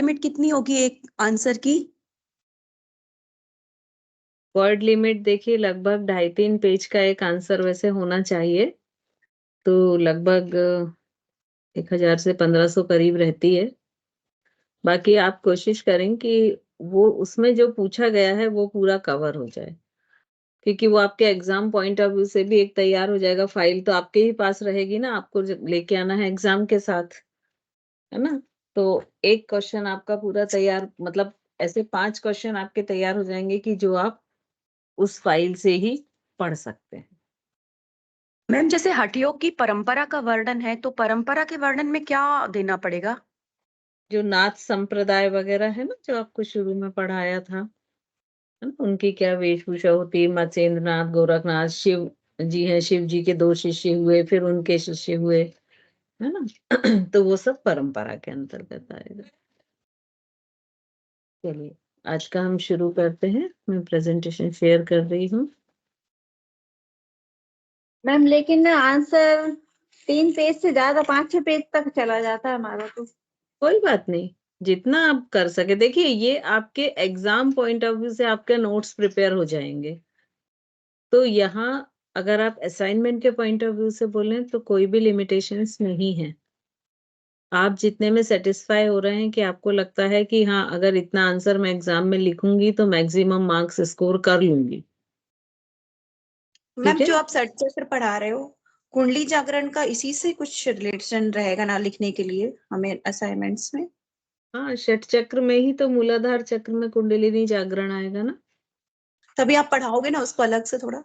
Limit कितनी होगी एक आंसर की? वर्ड लिमिट देखिए लगभग 2.5-3 पेज का एक आंसर वैसे होना चाहिए, तो लगभग 1000 से 1500 करीब रहती है। बाकी आप कोशिश करें कि वो उसमें जो पूछा गया है वो पूरा कवर हो जाए, क्योंकि वो आपके एग्जाम पॉइंट ऑफ व्यू से भी एक तैयार हो जाएगा। फाइल तो आपके ही पास रहेगी ना, आपको लेके आना है एग्जाम के साथ, है ना। तो एक क्वेश्चन आपका पूरा तैयार, मतलब ऐसे 5 क्वेश्चन आपके तैयार हो जाएंगे कि जो आप उस फाइल से ही पढ़ सकते हैं। मैम जैसे हठयोग की परंपरा का वर्णन है, तो परंपरा के वर्णन में क्या देना पड़ेगा? जो नाथ संप्रदाय वगैरह है ना, जो आपको शुरू में पढ़ाया था, है ना, उनकी क्या वेशभूषा होती है। मत्स्येंद्र नाथ, गोरखनाथ, शिव जी हैं, शिव जी के 2 शिष्य हुए, फिर उनके शिष्य हुए, है ना। तो वो सब परंपरा के अंतर्गत आएगा। चलिए आज का हम शुरू करते हैं। मैं प्रेजेंटेशन शेयर कर रही हूँ। मैम लेकिन आंसर 3 पेज से ज्यादा 5-6 पेज तक चला जाता है हमारा तो। कोई बात नहीं, जितना आप कर सके। देखिए ये आपके एग्जाम पॉइंट ऑफ व्यू से आपके नोट्स प्रिपेयर हो जाएंगे। तो यहाँ अगर आप असाइनमेंट के पॉइंट ऑफ व्यू से बोलें तो कोई भी लिमिटेशंस नहीं है। आप जितने में सेटिस्फाई हो रहे हैं कि आपको लगता है कि हाँ, अगर इतना आंसर मैं एग्जाम में लिखूंगी तो मैक्सिमम मार्क्स स्कोर कर लूंगी। मैम ठीक है। जो आप सेट चक्र पढ़ा रहे हो, कुंडली जागरण का इसी से कुछ रिलेशन रहेगा ना लिखने के लिए हमें असाइनमेंट्स में? हाँ, षट चक्र में ही तो मूलाधार चक्र में कुंडलिनी जागरण आएगा ना। तभी आप पढ़ाओगे ना उसको अलग से थोड़ा?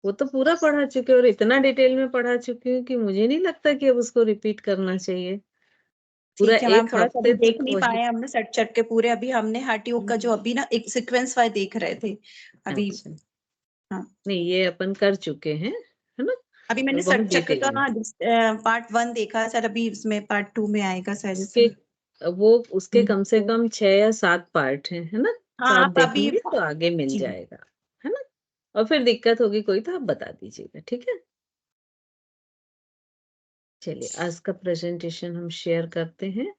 वो तो पूरा पढ़ा चुके और इतना डिटेल में पढ़ा चुकी हूँ कि मुझे नहीं लगता कि अब उसको रिपीट करना चाहिए। पूरा ठीक है मैम, एक थोड़ा सा हफ्ते अभी देख तक नहीं वही। पाए हमने सेट चट के पूरे। अभी हमने हठयोग का जो अभी ना एक सीक्वेंस वाइज देख रहे थे अभी। अच्छा, हाँ, नहीं ये अपन कर चुके हैं, है ना। अभी और मैंने बहुत सेट चक्र डिटेल में का पार्ट 1 देखा सर, अभी इसमें पार्ट 2 में आएगा शायद उसके इसमें। वो उसके कम से कम 6 या 7 पार्ट हैं, है ना। तो हाँ आप आप अभी देखेंगे तो आगे मिल जी जाएगा, है ना। और फिर दिक्कत होगी कोई तो आप बता दीजिएगा, ठीक है। चलिए आज का प्रेजेंटेशन हम शेयर करते हैं।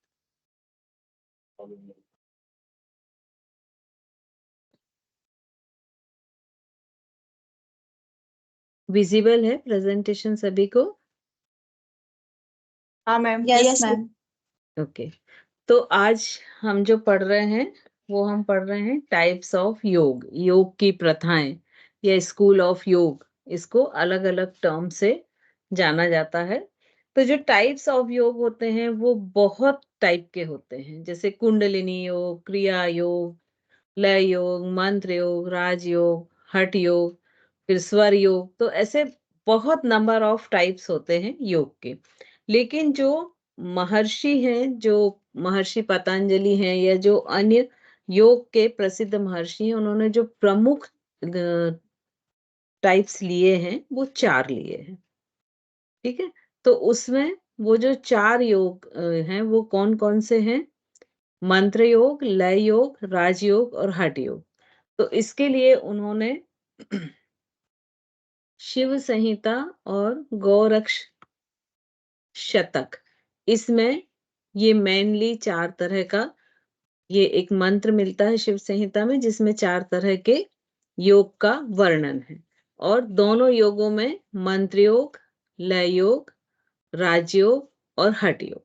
विजिबल है प्रेजेंटेशन सभी को? हाँ मैम। Yes ma'am. ओके। तो आज हम जो पढ़ रहे हैं वो हम पढ़ रहे हैं टाइप्स ऑफ योग, योग की प्रथाएं या स्कूल ऑफ योग, इसको अलग अलग टर्म से जाना जाता है। तो जो टाइप्स ऑफ योग होते हैं वो बहुत टाइप के होते हैं, जैसे कुंडलिनी योग, क्रिया योग, लय योग, मंत्र योग, राजयोग, हठ योग, फिर स्वर योग। तो ऐसे बहुत नंबर ऑफ टाइप्स होते हैं योग के। लेकिन जो महर्षि हैं, जो महर्षि पतंजलि हैं या जो अन्य योग के प्रसिद्ध महर्षि हैं, उन्होंने जो प्रमुख टाइप्स लिए हैं वो 4 लिए हैं। ठीक है। तो उसमें वो जो 4 योग हैं वो कौन कौन से हैं? मंत्र योग, लय योग, राजयोग और हठ योग। तो इसके लिए उन्होंने शिव संहिता और गौरक्ष शतक, इसमें ये मेनली 4 तरह का ये एक मंत्र मिलता है शिव संहिता में, जिसमें 4 तरह के योग का वर्णन है। और दोनों योगों में मंत्र योग, लय योग, राजयोग और हठ योग,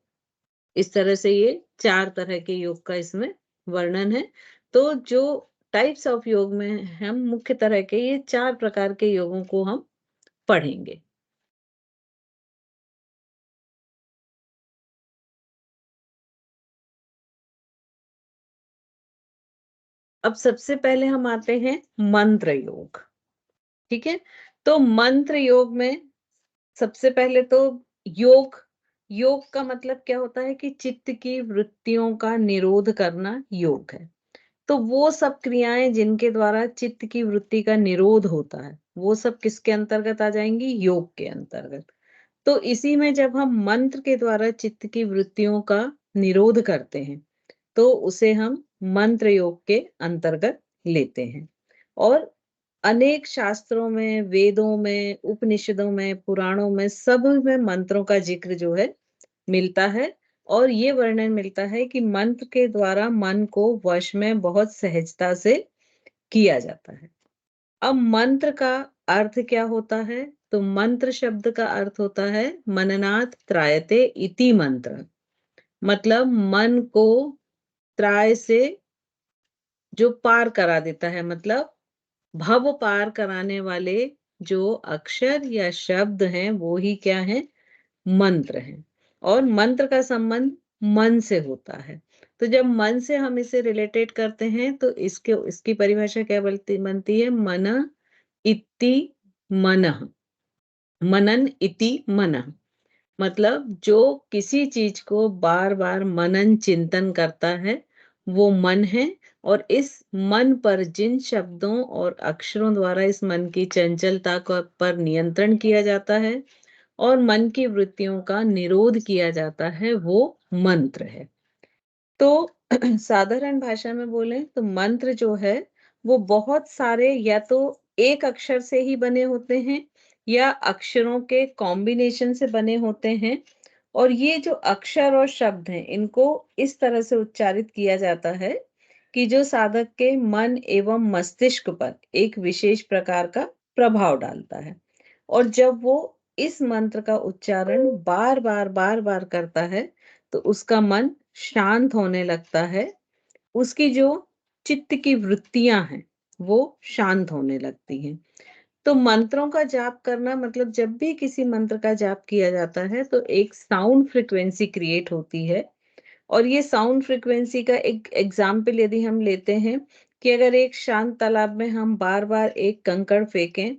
इस तरह से ये 4 तरह के योग का इसमें वर्णन है। तो जो टाइप्स ऑफ योग में हम मुख्य तरह के ये 4 प्रकार के योगों को हम पढ़ेंगे। अब सबसे पहले हम आते हैं मंत्र योग। ठीक है। तो मंत्र योग में सबसे पहले तो योग, योग का मतलब क्या होता है कि चित्त की वृत्तियों का निरोध करना योग है। तो वो सब क्रियाएं जिनके द्वारा चित्त की वृत्ति का निरोध होता है वो सब किसके अंतर्गत आ जाएंगी? योग के अंतर्गत। तो इसी में जब हम मंत्र के द्वारा चित्त की वृत्तियों का निरोध करते हैं तो उसे हम मंत्र योग के अंतर्गत लेते हैं। और अनेक शास्त्रों में, वेदों में, उपनिषदों में, पुराणों में, सब में मंत्रों का जिक्र जो है मिलता है। और ये वर्णन मिलता है कि मंत्र के द्वारा मन को वश में बहुत सहजता से किया जाता है। अब मंत्र का अर्थ क्या होता है? तो मंत्र शब्द का अर्थ होता है मननात् त्रायते इति मंत्र, मतलब मन को त्राय से जो पार करा देता है, मतलब भव पार कराने वाले जो अक्षर या शब्द हैं वो ही क्या है? मंत्र हैं। और मंत्र का संबंध मन से होता है। तो जब मन से हम इसे रिलेटेड करते हैं तो इसकी परिभाषा क्या बनती है? मन इति मनः, मनन इति मनः, मतलब जो किसी चीज को बार बार मनन चिंतन करता है वो मन है। और इस मन पर जिन शब्दों और अक्षरों द्वारा इस मन की चंचलता पर नियंत्रण किया जाता है और मन की वृत्तियों का निरोध किया जाता है वो मंत्र है। तो साधारण भाषा में बोलें तो मंत्र जो है वो बहुत सारे या तो एक अक्षर से ही बने होते हैं या अक्षरों के कॉम्बिनेशन से बने होते हैं। और ये जो अक्षर और शब्द हैं इनको इस तरह से उच्चारित किया जाता है कि जो साधक के मन एवं मस्तिष्क पर एक विशेष प्रकार का प्रभाव डालता है। और जब वो इस मंत्र का उच्चारण बार बार करता है तो उसका मन शांत होने लगता है, उसकी जो चित्त की वृत्तियां हैं वो शांत होने लगती हैं। तो मंत्रों का जाप करना मतलब जब भी किसी मंत्र का जाप किया जाता है तो एक साउंड फ्रीक्वेंसी क्रिएट होती है। और ये साउंड फ्रीक्वेंसी का एक एग्जाम्पल यदि हम लेते हैं कि अगर एक शांत तालाब में हम बार बार एक कंकड़ फेंकें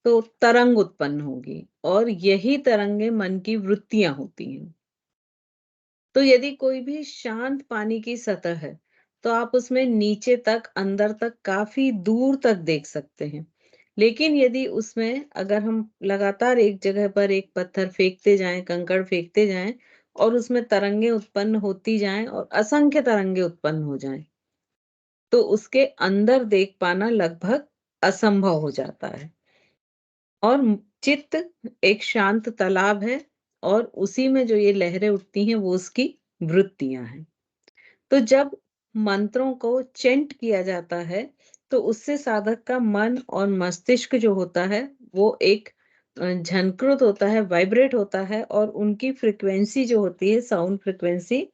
तो तरंग उत्पन्न होगी और यही तरंगे मन की वृत्तियां होती हैं। तो यदि कोई भी शांत पानी की सतह है तो आप उसमें नीचे तक अंदर तक काफी दूर तक देख सकते हैं। लेकिन यदि उसमें अगर हम लगातार एक जगह पर एक पत्थर फेंकते जाएं, कंकड़ फेंकते जाएं और उसमें तरंगे उत्पन्न होती जाएं और असंख्य तरंगे उत्पन्न हो जाएं तो उसके अंदर देख पाना लगभग असंभव हो जाता है। और चित्त एक शांत तालाब है और उसी में जो ये लहरें उठती हैं वो उसकी वृत्तियां हैं। तो जब मंत्रों को चेंट किया जाता है तो उससे साधक का मन और मस्तिष्क जो होता है वो एक झनकृत होता है, वाइब्रेट होता है और उनकी फ्रिक्वेंसी जो होती है, साउंड फ्रिक्वेंसी,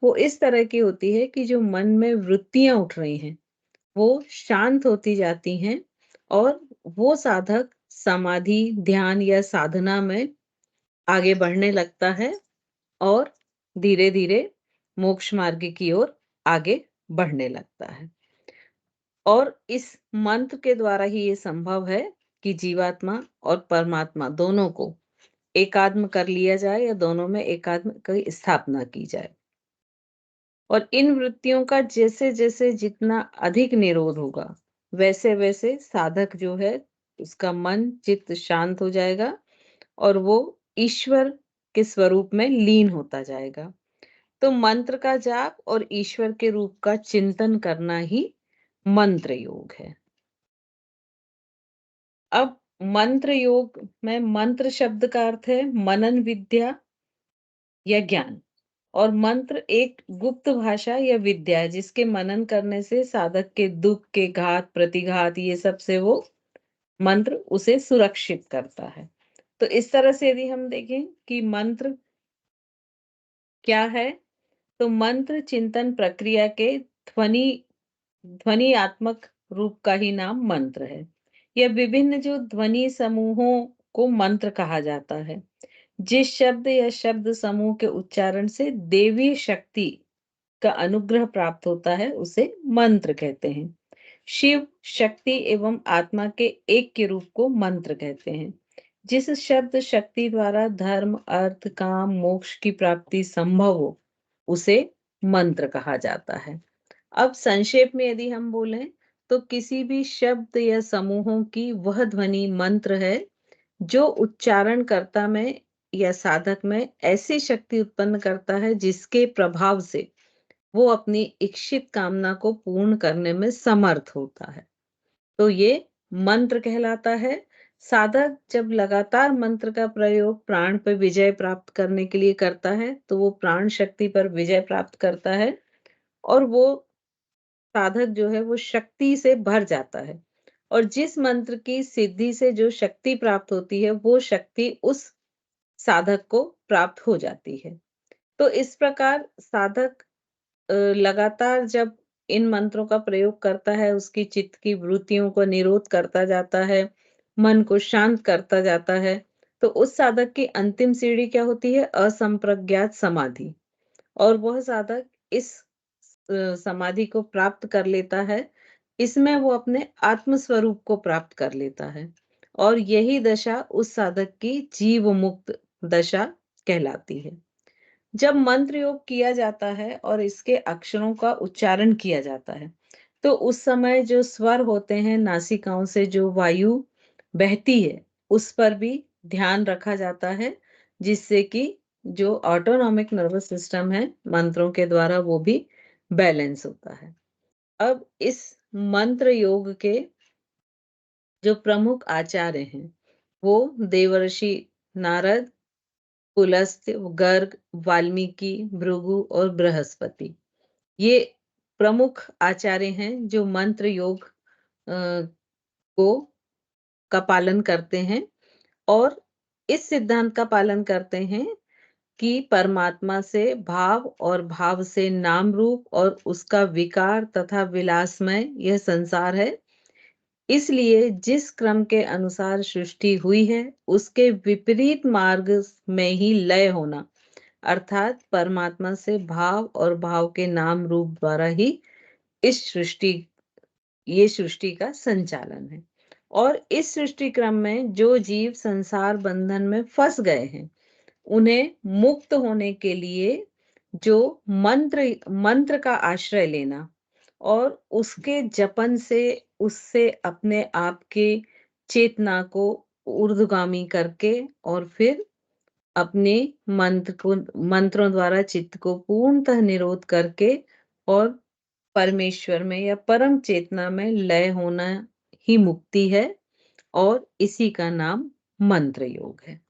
वो इस तरह की होती है कि जो मन में वृत्तियां उठ रही हैं वो शांत होती जाती हैं और वो साधक समाधि, ध्यान या साधना में आगे बढ़ने लगता है और धीरे धीरे मोक्ष मार्ग की ओर आगे बढ़ने लगता है। और इस मंत्र के द्वारा ही ये संभव है कि जीवात्मा और परमात्मा दोनों को एकात्म कर लिया जाए या दोनों में एकात्म की स्थापना की जाए। और इन वृत्तियों का जैसे जैसे जितना अधिक निरोध होगा वैसे वैसे साधक जो है उसका मन चित्त शांत हो जाएगा और वो ईश्वर के स्वरूप में लीन होता जाएगा। तो मंत्र का जाप और ईश्वर के रूप का चिंतन करना ही मंत्र योग है। अब मंत्र योग में मंत्र शब्द का अर्थ है मनन विद्या या ज्ञान। और मंत्र एक गुप्त भाषा या विद्या है जिसके मनन करने से साधक के दुख के घात प्रतिघात ये सब से वो मंत्र उसे सुरक्षित करता है। तो इस तरह से यदि हम देखें कि मंत्र क्या है तो मंत्र चिंतन प्रक्रिया के ध्वनियात्मक रूप का ही नाम मंत्र है। यह विभिन्न जो ध्वनि समूहों को मंत्र कहा जाता है। जिस शब्द या शब्द समूह के उच्चारण से देवी शक्ति का अनुग्रह प्राप्त होता है उसे मंत्र कहते हैं। शिव शक्ति एवं आत्मा के एक के रूप को मंत्र कहते हैं। जिस शब्द शक्ति द्वारा धर्म, अर्थ, काम, मोक्ष की प्राप्ति संभव हो उसे मंत्र कहा जाता है। अब संक्षेप में यदि हम बोलें तो किसी भी शब्द या समूहों की वह ध्वनि मंत्र है जो उच्चारणकर्ता में या साधक में ऐसी शक्ति उत्पन्न करता है जिसके प्रभाव से वो अपनी इच्छित कामना को पूर्ण करने में समर्थ होता है। तो ये मंत्र कहलाता है। साधक जब लगातार मंत्र का प्रयोग प्राण पर विजय प्राप्त करने के लिए करता है, तो वो प्राण शक्ति पर विजय प्राप्त करता है और वो साधक जो है वो शक्ति से भर जाता है। और जिस मंत्र की सिद्धि से जो शक्ति प्राप्त होती है, वो शक्ति उस साधक को प्राप्त हो जाती है। तो इस प्रकार साधक लगातार जब इन मंत्रों का प्रयोग करता है, उसकी चित्त की वृत्तियों को निरोध करता जाता है, मन को शांत करता जाता है, तो उस साधक की अंतिम सीढ़ी क्या होती है? असंप्रज्ञात समाधि। और वह साधक इस समाधि को प्राप्त कर लेता है। इसमें वो अपने आत्म स्वरूप को प्राप्त कर लेता है और यही दशा उस साधक की जीव मुक्त दशा कहलाती है। जब मंत्र योग किया जाता है और इसके अक्षरों का उच्चारण किया जाता है, तो उस समय जो स्वर होते हैं, नासिकाओं से जो वायु बहती है, उस पर भी ध्यान रखा जाता है, जिससे कि जो ऑटोनॉमिक नर्वस सिस्टम है, मंत्रों के द्वारा वो भी बैलेंस होता है। अब इस मंत्र योग के जो प्रमुख आचार्य हैं, वो देवर्षि नारद, पुलस्त्य, गर्ग, वाल्मीकि, भृगु और बृहस्पति। ये प्रमुख आचार्य हैं जो मंत्र योग को का पालन करते हैं और इस सिद्धांत का पालन करते हैं कि परमात्मा से भाव और भाव से नाम रूप और उसका विकार तथा विलासमय यह संसार है। इसलिए जिस क्रम के अनुसार सृष्टि हुई है, उसके विपरीत मार्ग में ही लय होना, अर्थात परमात्मा से भाव और भाव के नाम रूप द्वारा ही इस सृष्टि का संचालन है। और इस सृष्टि क्रम में जो जीव संसार बंधन में फंस गए हैं, उन्हें मुक्त होने के लिए जो मंत्र का आश्रय लेना और उसके जपन से उससे अपने आप के चेतना को ऊर्ध्वगामी करके और फिर अपने मंत्रों द्वारा चित्त को पूर्णतः निरोध करके और परमेश्वर में या परम चेतना में लय होना ही मुक्ति है और इसी का नाम मंत्र योग है।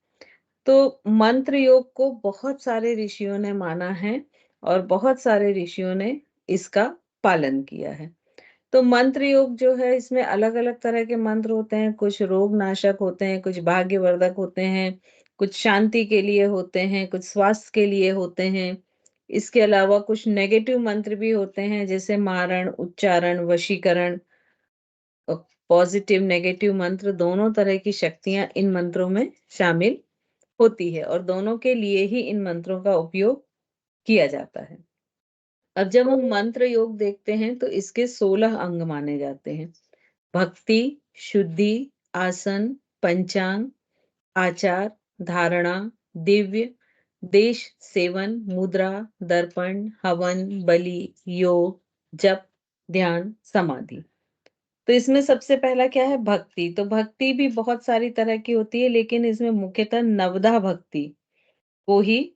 तो मंत्र योग को बहुत सारे ऋषियों ने माना है और बहुत सारे ऋषियों ने इसका पालन किया है। तो मंत्र योग जो है, इसमें अलग अलग तरह के मंत्र होते हैं। कुछ रोग नाशक होते हैं, कुछ भाग्यवर्धक होते हैं, कुछ शांति के लिए होते हैं, कुछ स्वास्थ्य के लिए होते हैं। इसके अलावा कुछ नेगेटिव मंत्र भी होते हैं, जैसे मारण, उच्चारण, वशीकरण। पॉजिटिव नेगेटिव मंत्र दोनों तरह की शक्तियां इन मंत्रों में शामिल होती है और दोनों के लिए ही इन मंत्रों का उपयोग किया जाता है। अब जब हम मंत्र योग देखते हैं तो इसके 16 अंग माने जाते हैं। भक्ति, शुद्धि, आसन, पंचांग, आचार, धारणा, दिव्य, देश सेवन, मुद्रा, दर्पण, हवन, बलि, योग, जप, ध्यान, समाधि। तो इसमें सबसे पहला क्या है? भक्ति। तो भक्ति भी बहुत सारी तरह की होती है, लेकिन इसमें मुख्यतः नवधा भक्ति को ही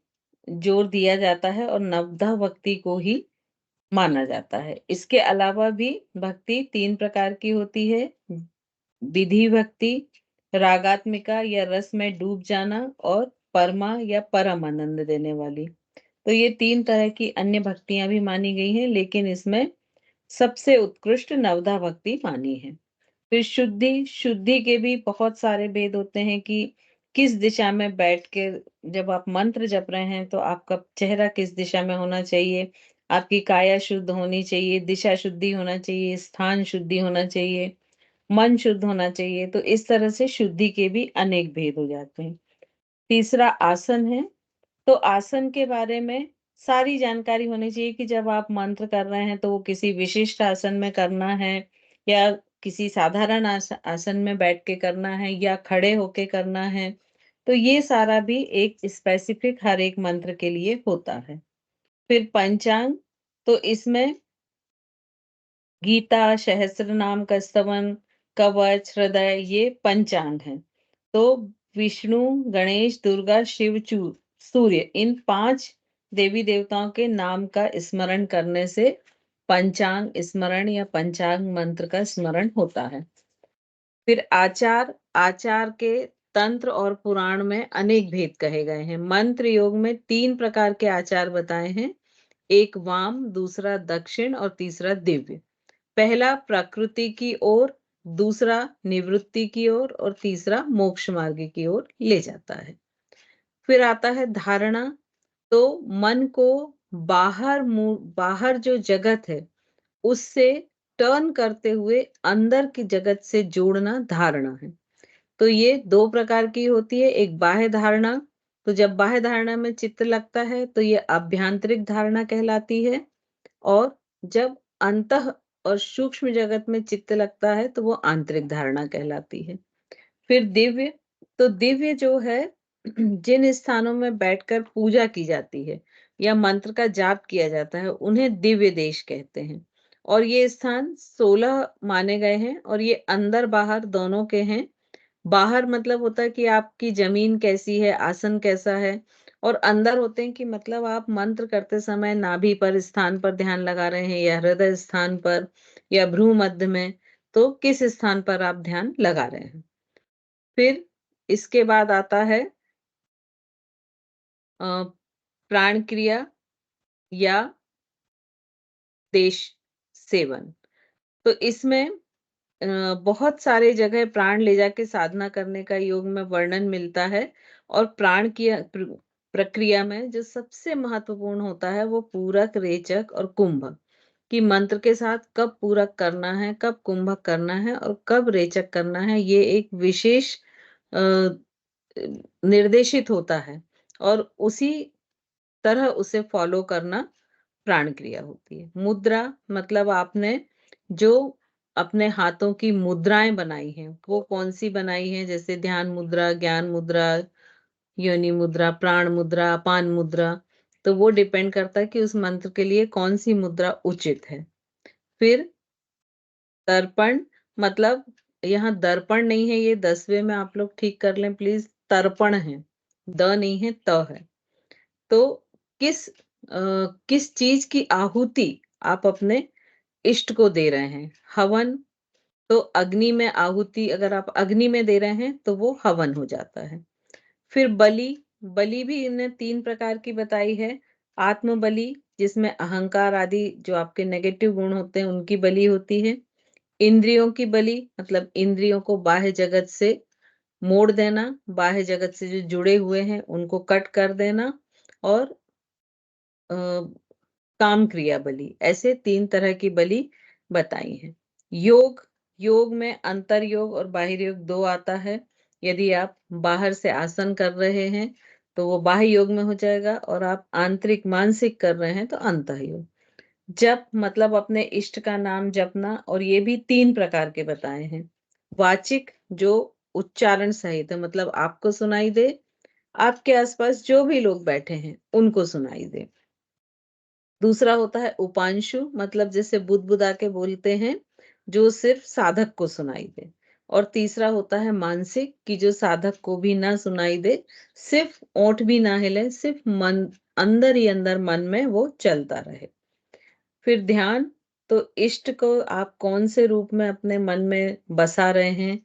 जोर दिया जाता है और नवधा भक्ति को ही माना जाता है। इसके अलावा भी भक्ति 3 प्रकार की होती है। विधि भक्ति, रागात्मिका या रस में डूब जाना और परमा या परम आनंद देने वाली। तो ये 3 तरह की अन्य भक्तियां भी मानी गई हैं, लेकिन इसमें सबसे उत्कृष्ट नवधा भक्ति मानी है। फिर शुद्धि के भी बहुत सारे भेद होते हैं कि किस दिशा में बैठ के जब आप मंत्र जप रहे हैं तो आपका चेहरा किस दिशा में होना चाहिए, आपकी काया शुद्ध होनी चाहिए, दिशा शुद्धि होना चाहिए, स्थान शुद्धि होना चाहिए, मन शुद्ध होना चाहिए। तो इस तरह से शुद्धि के भी अनेक भेद हो जाते हैं। तीसरा आसन है। तो आसन के बारे में सारी जानकारी होनी चाहिए कि जब आप मंत्र कर रहे हैं तो वो किसी विशिष्ट आसन में करना है या किसी साधारण आसन में बैठ के करना है या खड़े होके करना है। तो ये सारा भी एक स्पेसिफिक हर एक मंत्र के लिए होता है। फिर पंचांग, तो इसमें गीता, सहस्त्र नाम का स्तवन, कवच, हृदय, ये पंचांग हैं। तो विष्णु, गणेश, दुर्गा, शिव, सूर्य, इन 5 देवी देवताओं के नाम का स्मरण करने से पंचांग स्मरण या पंचांग मंत्र का स्मरण होता है। फिर आचार, आचार के तंत्र और पुराण में अनेक भेद कहे गए हैं। मंत्र योग में 3 प्रकार के आचार बताए हैं, एक वाम, दूसरा दक्षिण और तीसरा दिव्य। पहला प्रकृति की ओर, दूसरा निवृत्ति की ओर और तीसरा मोक्ष मार्ग की ओर ले जाता है। फिर आता है धारणा, तो मन को बाहर जो जगत है उससे टर्न करते हुए अंदर की जगत से जोड़ना धारणा है। तो ये 2 प्रकार की होती है, एक बाह्य धारणा, तो जब बाह्य धारणा में चित्त लगता है तो ये आभ्यंतरिक धारणा कहलाती है, और जब अंतः और सूक्ष्म जगत में चित्त लगता है तो वो आंतरिक धारणा कहलाती है। फिर दिव्य, तो दिव्य जो है जिन स्थानों में बैठकर पूजा की जाती है या मंत्र का जाप किया जाता है उन्हें दिव्य देश कहते हैं, और ये स्थान 16 माने गए हैं, और ये अंदर बाहर दोनों के हैं। बाहर मतलब होता है कि आपकी जमीन कैसी है, आसन कैसा है, और अंदर होते हैं कि मतलब आप मंत्र करते समय नाभि पर स्थान पर ध्यान लगा रहे हैं या हृदय स्थान पर या भ्रू मध्य में, तो किस स्थान पर आप ध्यान लगा रहे हैं। फिर इसके बाद आता है प्राण क्रिया या देश सेवन। तो इसमें बहुत सारे जगह प्राण ले जाके साधना करने का योग में वर्णन मिलता है, और प्राण की प्रक्रिया में जो सबसे महत्वपूर्ण होता है वो पूरक, रेचक और कुंभक, कि मंत्र के साथ कब पूरक करना है, कब कुंभक करना है और कब रेचक करना है, ये एक विशेष निर्देशित होता है, और उसी तरह उसे फॉलो करना प्राण क्रिया होती है। मुद्रा मतलब आपने जो अपने हाथों की मुद्राएं बनाई हैं वो कौन सी बनाई हैं, जैसे ध्यान मुद्रा, ज्ञान मुद्रा, योनि मुद्रा, प्राण मुद्रा, अपान मुद्रा, तो वो डिपेंड करता है कि उस मंत्र के लिए कौन सी मुद्रा उचित है। फिर तर्पण, मतलब यहाँ दर्पण नहीं है, ये 10वें में आप लोग ठीक कर लें प्लीज, तर्पण है, द नहीं है, त है। तो किस चीज की आहुति आप अपने इष्ट को दे रहे हैं। हवन, तो अग्नि में आहुति अगर आप अग्नि में दे रहे हैं तो वो हवन हो जाता है। फिर बलि, बलि भी इन्हें 3 प्रकार की बताई है। आत्म बलि, जिसमें अहंकार आदि जो आपके नेगेटिव गुण होते हैं उनकी बलि होती है। इंद्रियों की बलि, मतलब इंद्रियों को बाह्य जगत से मोड़ देना, बाह्य जगत से जो जुड़े हुए हैं उनको कट कर देना। और काम क्रिया बलि, ऐसे 3 तरह की बलि बताई है। योग, योग में अंतर योग और बाह्य योग 2 आता है। यदि आप बाहर से आसन कर रहे हैं तो वो बाह्य योग में हो जाएगा, और आप आंतरिक मानसिक कर रहे हैं तो अंतः योग। जप मतलब अपने इष्ट का नाम जपना, और ये भी 3 प्रकार के बताए हैं। वाचिक, जो उच्चारण सहित है, मतलब आपको सुनाई दे, आपके आसपास जो भी लोग बैठे हैं उनको सुनाई दे। दूसरा होता है उपांशु, मतलब जैसे बुदबुदा के बोलते हैं, जो सिर्फ साधक को सुनाई दे। और तीसरा होता है मानसिक, कि जो साधक को भी ना सुनाई दे, सिर्फ ओंठ भी ना हिले, सिर्फ मन अंदर ही अंदर मन में वो चलता रहे। फिर ध्यान, तो इष्ट को आप कौन से रूप में अपने मन में बसा रहे हैं,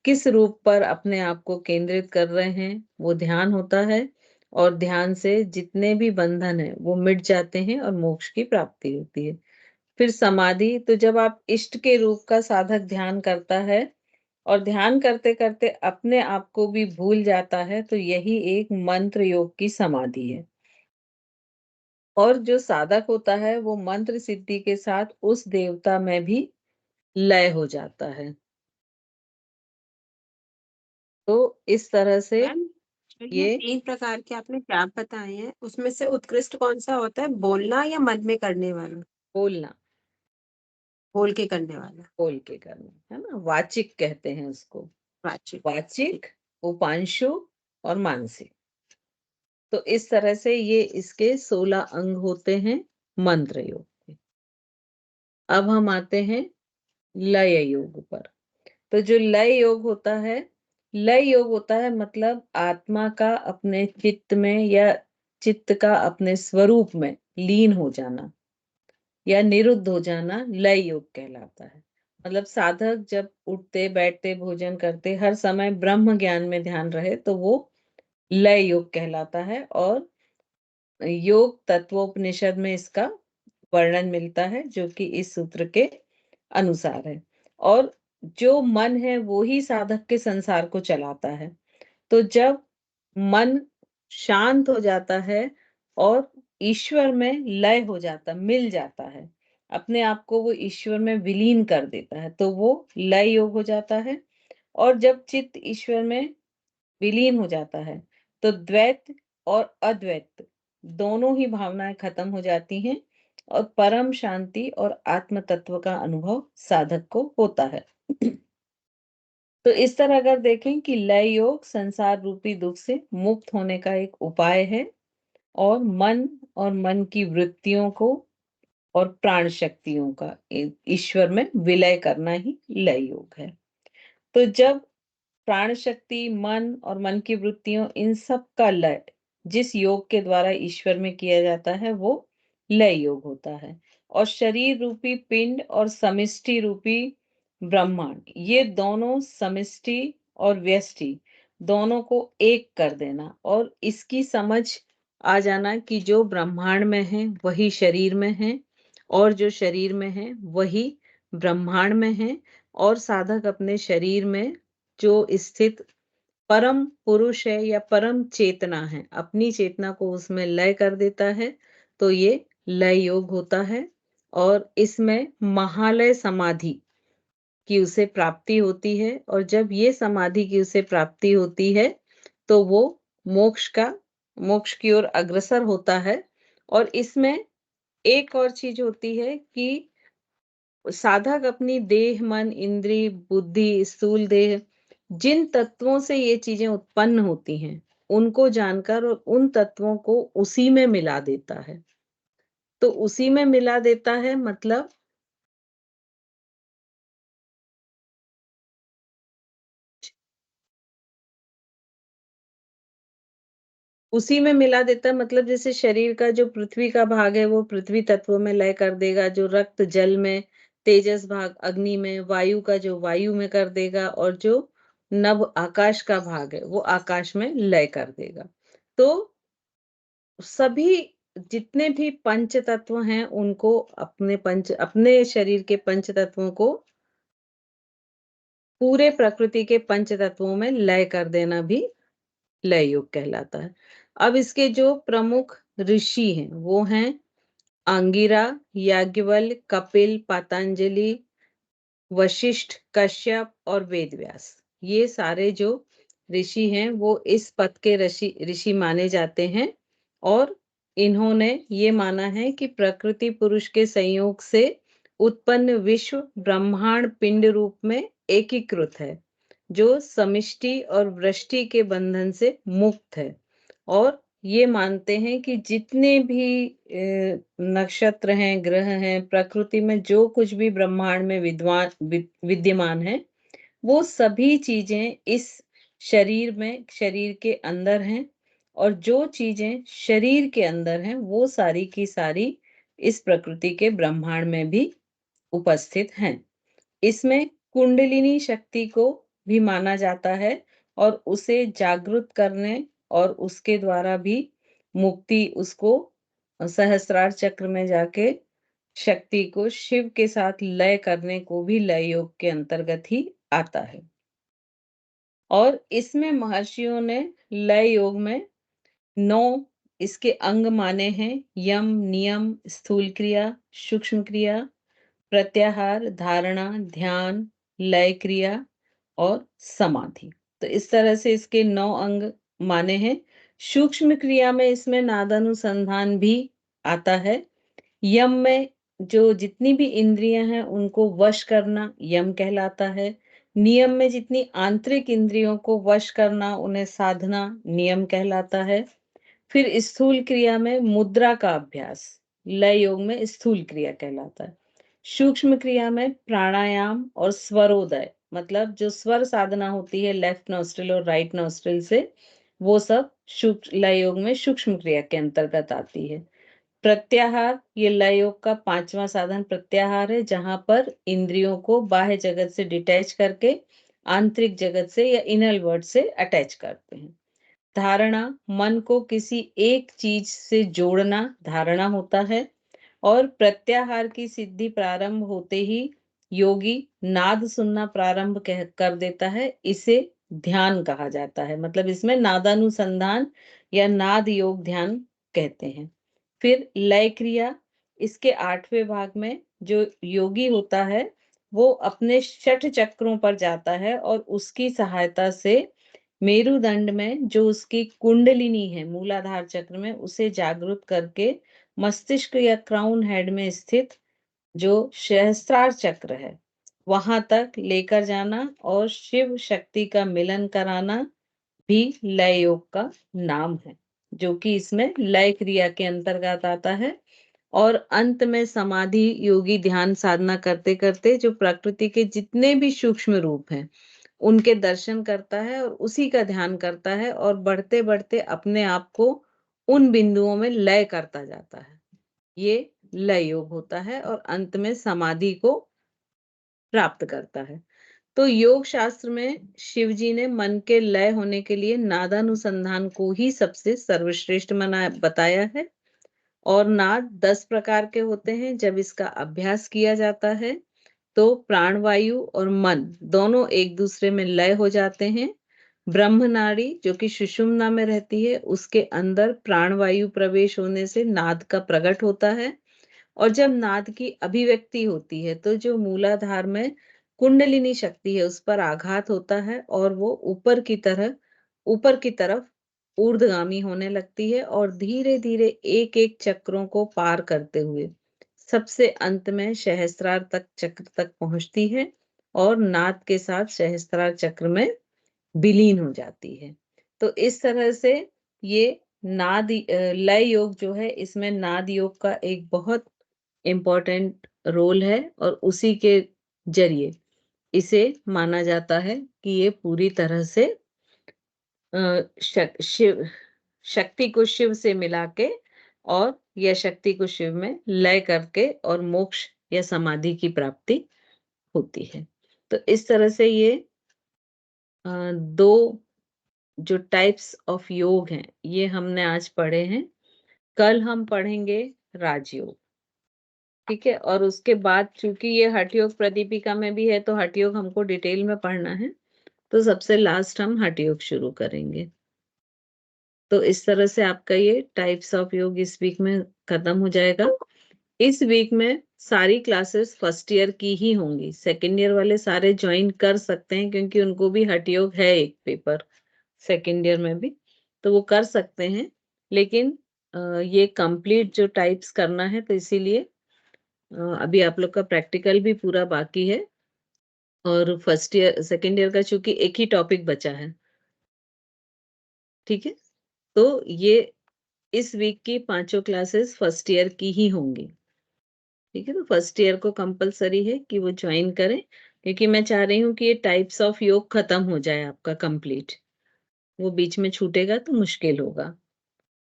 किस रूप पर अपने आप को केंद्रित कर रहे हैं, वो ध्यान होता है। और ध्यान से जितने भी बंधन है वो मिट जाते हैं और मोक्ष की प्राप्ति होती है। फिर समाधि, तो जब आप इष्ट के रूप का साधक ध्यान करता है और ध्यान करते करते अपने आप को भी भूल जाता है, तो यही एक मंत्र योग की समाधि है। और जो साधक होता है वो मंत्र सिद्धि के साथ उस देवता में भी लय हो जाता है। तो इस तरह से मैम, जो ये ये 3 प्रकार के आपने जाप बताए हैं उसमें से उत्कृष्ट कौन सा होता है, बोलना या मन में करने वाला? बोलना, बोल के करने वाला। बोल के करना है ना, वाचिक कहते हैं उसको। बातचीत। वाचिक, उपांशु और मानसिक। तो इस तरह से ये इसके 16 अंग होते हैं मंत्र योग के। अब हम आते हैं लय योग पर। तो जो लय योग होता है, लय योग होता है मतलब आत्मा का अपने चित्त में या चित्त का अपने स्वरूप में लीन हो जाना या निरुद्ध हो जाना, लय योग कहलाता है। मतलब साधक जब उठते बैठते भोजन करते हर समय ब्रह्म ज्ञान में ध्यान रहे तो वो लय योग कहलाता है। और योग तत्वोपनिषद में इसका वर्णन मिलता है जो कि इस सूत्र के अनुसार है। और जो मन है वो ही साधक के संसार को चलाता है। तो जब मन शांत हो जाता है और ईश्वर में लय हो जाता, मिल जाता है, अपने आप को वो ईश्वर में विलीन कर देता है, तो वो लय योग हो जाता है। और जब चित्त ईश्वर में विलीन हो जाता है तो द्वैत और अद्वैत दोनों ही भावनाएं खत्म हो जाती हैं और परम शांति और आत्म तत्व का अनुभव साधक को होता है। तो इस तरह अगर देखें कि लय योग संसार रूपी दुख से मुक्त होने का एक उपाय है और मन की वृत्तियों को और प्राण शक्तियों का ईश्वर में विलय करना ही लय योग है। तो जब प्राण शक्ति, मन और मन की वृत्तियों इन सब का लय जिस योग के द्वारा ईश्वर में किया जाता है वो लय योग होता है। और शरीर रूपी पिंड और समिष्टि रूपी ब्रह्मांड, ये दोनों समिष्टि और व्यष्टि दोनों को एक कर देना और इसकी समझ आ जाना कि जो ब्रह्मांड में है वही शरीर में है और जो शरीर में है वही ब्रह्मांड में है। और साधक अपने शरीर में जो स्थित परम पुरुष है या परम चेतना है, अपनी चेतना को उसमें लय कर देता है, तो ये लय योग होता है। और इसमें महालय समाधि की उसे प्राप्ति होती है। और जब ये समाधि की उसे प्राप्ति होती है तो वो मोक्ष की ओर अग्रसर होता है। और इसमें एक और चीज होती है कि साधक अपनी देह, मन, इंद्रिय, बुद्धि, स्थूल देह, जिन तत्वों से ये चीजें उत्पन्न होती हैं उनको जानकर और उन तत्वों को उसी में मिला देता है। तो उसी में मिला देता है मतलब उसी में मिला देता है मतलब जैसे शरीर का जो पृथ्वी का भाग है वो पृथ्वी तत्व में लय कर देगा, जो रक्त जल में, तेजस भाग अग्नि में, वायु का जो वायु में कर देगा और जो नभ आकाश का भाग है वो आकाश में लय कर देगा। तो सभी जितने भी पंच तत्व हैं उनको अपने शरीर के पंच तत्वों को पूरे प्रकृति के पंच तत्वों में लय कर देना भी लय योग कहलाता है। अब इसके जो प्रमुख ऋषि हैं वो हैं अंगिरा, याज्ञवल्क्य, कपिल, पतंजलि, वशिष्ठ, कश्यप और वेदव्यास। ये सारे जो ऋषि हैं वो इस पद के ऋषि माने जाते हैं। और इन्होंने ये माना है कि प्रकृति पुरुष के संयोग से उत्पन्न विश्व ब्रह्मांड पिंड रूप में एकीकृत है, जो समिष्टि और वृष्टि के बंधन से मुक्त है। और ये मानते हैं कि जितने भी नक्षत्र हैं, ग्रह हैं, प्रकृति में जो कुछ भी ब्रह्मांड में विद्यमान है वो सभी चीजें इस शरीर के अंदर हैं। और जो चीजें शरीर के अंदर हैं वो सारी की सारी इस प्रकृति के ब्रह्मांड में भी उपस्थित हैं। इसमें कुंडलिनी शक्ति को भी माना जाता है और उसे जागृत करने और उसके द्वारा भी मुक्ति, उसको सहस्रार चक्र में जाके शक्ति को शिव के साथ लय करने को भी लय योग के अंतर्गत ही आता है। और इसमें महर्षियों ने लय योग में 9 इसके अंग माने हैं: यम, नियम, स्थूल क्रिया, सूक्ष्म क्रिया, प्रत्याहार, धारणा, ध्यान, लय क्रिया और समाधि। तो इस तरह से इसके 9 अंग माने हैं। सूक्ष्म क्रिया में इसमें नादानुसंधान भी आता है। यम में जो जितनी भी इंद्रियां हैं उनको वश करना यम कहलाता है। नियम में जितनी आंतरिक इंद्रियों को वश करना उन्हें साधना नियम कहलाता है। फिर स्थूल क्रिया में मुद्रा का अभ्यास लय योग में स्थूल क्रिया कहलाता है। सूक्ष्म क्रिया में प्राणायाम और स्वरोदय मतलब जो स्वर साधना होती है लेफ्ट नॉस्ट्रिल और राइट नॉस्ट्रिल से, वो सब लय योग में सूक्ष्म क्रिया के अंतर्गत आती है। प्रत्याहार, ये लय योग का 5वां साधन प्रत्याहार है, जहां पर इंद्रियों को बाह्य जगत से डिटैच करके आंतरिक जगत से या इनर वर्ल्ड से अटैच करते हैं। धारणा, मन को किसी एक चीज से जोड़ना धारणा होता है। और प्रत्याहार की सिद्धि प्रारंभ होते ही योगी नाद सुनना प्रारंभ कर देता है, इसे ध्यान कहा जाता है। मतलब इसमें नादानुसंधान या नाद योग ध्यान कहते हैं। फिर लय क्रिया, इसके 8वें भाग में जो योगी होता है वो अपने षट चक्रों पर जाता है और उसकी सहायता से मेरुदंड में जो उसकी कुंडलिनी है मूलाधार चक्र में, उसे जागृत करके मस्तिष्क या क्राउन हेड में स्थित जो सहस्त्रार चक्र है वहां तक लेकर जाना और शिव शक्ति का मिलन कराना भी लय योग का नाम है, जो कि इसमें लय क्रिया के अंतर्गत आता है। और अंत में समाधि योगी ध्यान साधना करते करते जो प्रकृति के जितने भी सूक्ष्म रूप हैं उनके दर्शन करता है और उसी का ध्यान करता है और बढ़ते बढ़ते अपने आप को उन बिंदुओं में लय करता जाता है। ये लय योग होता है और अंत में समाधि को प्राप्त करता है। तो योग शास्त्र में शिव जी ने मन के लय होने के लिए नादानुसंधान को ही सबसे सर्वश्रेष्ठ बताया है। और नाद 10 प्रकार के होते हैं। जब इसका अभ्यास किया जाता है तो प्राणवायु और मन दोनों एक दूसरे में लय हो जाते हैं। ब्रह्म नाड़ी जो कि सुषुम्ना में रहती है, उसके अंदर प्राणवायु प्रवेश होने से नाद का प्रकट होता है। और जब नाद की अभिव्यक्ति होती है तो जो मूलाधार में कुंडलिनी शक्ति है उस पर आघात होता है और वो ऊपर की तरफ ऊर्ध्वगामी होने लगती है और धीरे धीरे एक एक चक्रों को पार करते हुए सबसे अंत में सहस्त्रार तक चक्र तक पहुंचती है और नाद के साथ सहस्त्रार चक्र में विलीन हो जाती है। तो इस तरह से ये लय योग जो है इसमें नाद योग का एक बहुत इम्पोर्टेंट रोल है और उसी के जरिए इसे माना जाता है कि ये पूरी तरह से शिव शक्ति को शिव से मिला के और यह शक्ति को शिव में लय करके और मोक्ष या समाधि की प्राप्ति होती है। तो इस तरह से ये दो जो टाइप्स ऑफ योग हैं ये हमने आज पढ़े हैं। कल हम पढ़ेंगे राजयोग, ठीक है। और उसके बाद चूंकि ये हठ योग प्रदीपिका में भी है तो हठ योग हमको डिटेल में पढ़ना है, तो सबसे लास्ट हम हठ योग शुरू करेंगे। तो इस तरह से आपका ये टाइप्स ऑफ योग इस वीक में खत्म हो जाएगा। इस वीक में सारी क्लासेस फर्स्ट ईयर की ही होंगी। सेकेंड ईयर वाले सारे ज्वाइन कर सकते हैं क्योंकि उनको भी हठ योग है एक पेपर सेकेंड ईयर में भी, तो वो कर सकते हैं। लेकिन ये कंप्लीट जो टाइप्स करना है तो इसीलिए अभी आप लोग का प्रैक्टिकल भी पूरा बाकी है और फर्स्ट ईयर सेकेंड ईयर का चूंकि एक ही टॉपिक बचा है, ठीक है। तो ये इस वीक की 5 क्लासेस फर्स्ट ईयर की ही होंगी, ठीक है। तो फर्स्ट ईयर को कंपलसरी है कि वो ज्वाइन करें क्योंकि मैं चाह रही हूँ कि ये टाइप्स ऑफ योग खत्म हो जाए आपका कंप्लीट। वो बीच में छूटेगा तो मुश्किल होगा।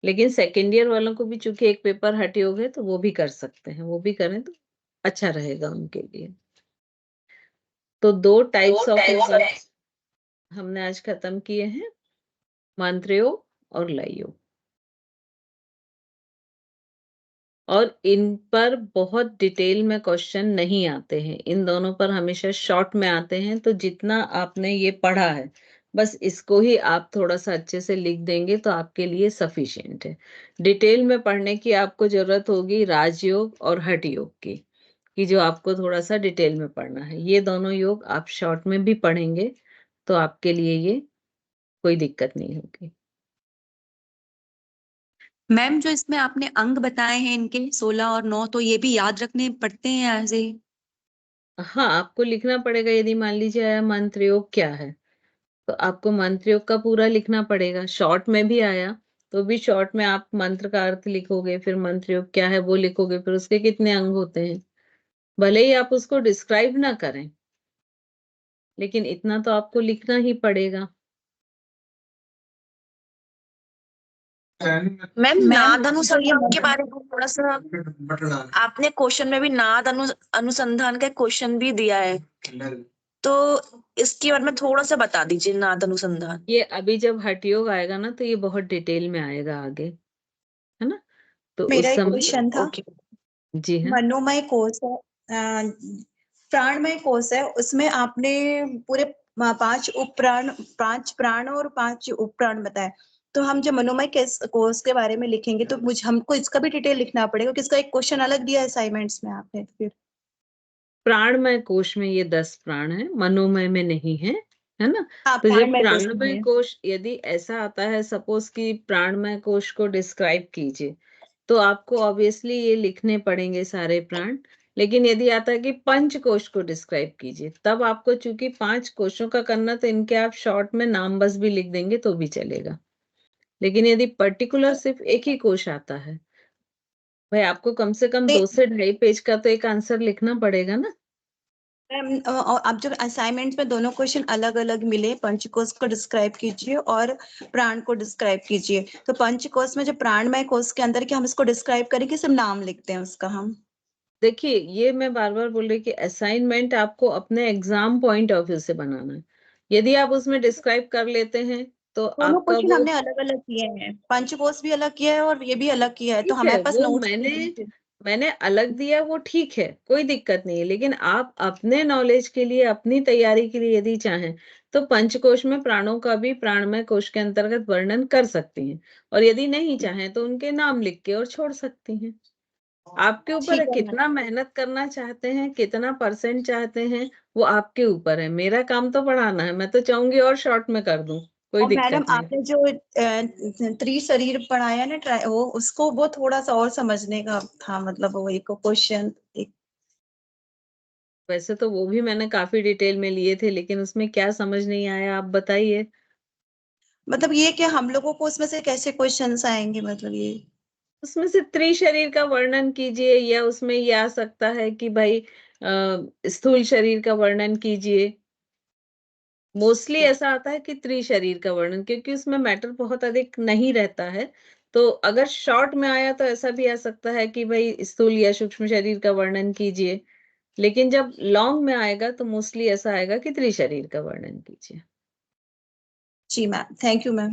लेकिन सेकेंड ईयर वालों को भी चूंकि एक पेपर हठ योग है तो वो भी कर सकते हैं, वो भी करें तो अच्छा रहेगा उनके लिए। तो 2 टाइप्स ऑफ योग हमने आज खत्म किए हैं, मंत्र योग और लय योग। और इन पर बहुत डिटेल में क्वेश्चन नहीं आते हैं, इन दोनों पर हमेशा शॉर्ट में आते हैं। तो जितना आपने ये पढ़ा है बस इसको ही आप थोड़ा सा अच्छे से लिख देंगे तो आपके लिए सफिशिएंट है। डिटेल में पढ़ने की आपको जरूरत होगी राजयोग और हठ योग की, कि जो आपको थोड़ा सा डिटेल में पढ़ना है। ये दोनों योग आप शॉर्ट में भी पढ़ेंगे तो आपके लिए ये कोई दिक्कत नहीं होगी। मैम जो इसमें आपने अंग बताए हैं इनके 16 और 9, तो ये भी याद रखने पड़ते हैं ऐसे ही? हाँ, आपको लिखना पड़ेगा। यदि मान लीजिए आया मंत्र योग क्या है तो आपको मंत्र योग का पूरा लिखना पड़ेगा। शॉर्ट में भी आया तो भी शॉर्ट में आप मंत्र का अर्थ लिखोगे, फिर मंत्र योग क्या है वो लिखोगे, फिर उसके कितने अंग होते हैं। भले ही आप उसको डिस्क्राइब ना करें लेकिन इतना तो आपको लिखना ही पड़ेगा। मैम मैम, नाद तो अनुसंधान ये के बारे में थोड़ा सा आपने क्वेश्चन में भी नाद अनुसंधान का क्वेश्चन भी दिया है, तो इसके बारे में थोड़ा सा बता दीजिए। नाद अनुसंधान ये अभी जब हठ योग आएगा ना तो ये बहुत डिटेल में आएगा आगे, है ना? तो मेरा उस एक समय क्वेश्चन था। ओके। जी हाँ, मनोमय कोश है, प्राणमय कोश है, उसमें आपने पूरे 5 प्राण और 5 उपप्राण बताए। तो हम जब मनोमय कोश के बारे में लिखेंगे तो हमको इसका भी डिटेल लिखना पड़ेगा, क्योंकि इसका एक क्वेश्चन अलग दिया है असाइनमेंट्स में आपने। तो फिर प्राणमय कोश में ये 10 प्राण है, मनोमय में नहीं है ना? हाँ, तो जब प्राणमय कोश में प्राणमय है। कोश यदि ऐसा आता है, सपोज कि प्राणमय कोश को डिस्क्राइब कीजिए, तो आपको ऑब्वियसली ये लिखने पड़ेंगे सारे प्राण। लेकिन यदि आता है कि पंच कोश को डिस्क्राइब कीजिए, तब आपको चूंकि 5 कोशों का करना, तो इनके आप शॉर्ट में नाम बस भी लिख देंगे तो भी चलेगा। लेकिन यदि पर्टिकुलर सिर्फ एक ही कोश आता है, भाई आपको कम से कम 2 से 2.5 पेज का तो एक आंसर लिखना पड़ेगा ना। आप जब असाइनमेंट में दोनों क्वेश्चन अलग अलग मिले, पंचकोश को डिस्क्राइब कीजिए और प्राण को डिस्क्राइब कीजिए। तो पंचकोश में जो प्राणमय कोश के अंदर के हम इसको डिस्क्राइब करेंगे, सिर्फ नाम लिखते हैं उसका हम। देखिए, ये मैं बार बार बोल रही कि असाइनमेंट आपको अपने एग्जाम पॉइंट ऑफ व्यू से बनाना है। यदि आप उसमें डिस्क्राइब कर लेते हैं तो दोनों आपका क्वेश्चन वो हमने अलग अलग किए हैं, पंचकोश भी अलग किया है और ये भी अलग किया है, तो ठीक है, हमारे पास वो नोट्स। मैंने अलग दिया, वो ठीक है, कोई दिक्कत नहीं है। लेकिन आप अपने नॉलेज के लिए, अपनी तैयारी के लिए यदि चाहें तो पंचकोश में प्राणों का भी प्राणमय कोश के अंतर्गत वर्णन कर सकती हैं, और यदि नहीं चाहें तो उनके नाम लिख के और छोड़ सकती हैं। आपके ऊपर है, ठीक है मैम। कितना मेहनत करना चाहते हैं, कितना परसेंट चाहते हैं, वो आपके ऊपर है। मेरा काम तो पढ़ाना है, मैं तो चाहूंगी और शॉर्ट में कर दूं, कोई और मैडम, दिक्कत नहीं। आपने जो त्रिशरीर पढ़ाया ना, वो उसको वो थोड़ा सा और समझने का था, मतलब वो एक क्वेश्चन एक। वैसे तो वो भी मैंने काफी डिटेल में लिए थे, लेकिन उसमें क्या समझ नहीं आया, आप बताइए। मतलब ये कि हम लोगों को उसमें से कैसे क्वेश्चंस आएंगे, मतलब ये। उसमें से त्रिशरीर का वर्णन कीजिए, या उसमें ये आ सकता है कि भाई स्थूल शरीर का वर्णन कीजिए। मोस्टली ऐसा आता है कि त्रिशरीर का वर्णन, क्योंकि उसमें मैटर बहुत अधिक नहीं रहता है। तो अगर शॉर्ट में आया तो ऐसा भी आ सकता है कि भाई स्थूल या सूक्ष्म शरीर का वर्णन कीजिए। लेकिन जब लॉन्ग में आएगा तो मोस्टली ऐसा आएगा कि त्रिशरीर का वर्णन कीजिए। जी मैम, थैंक यू मैम।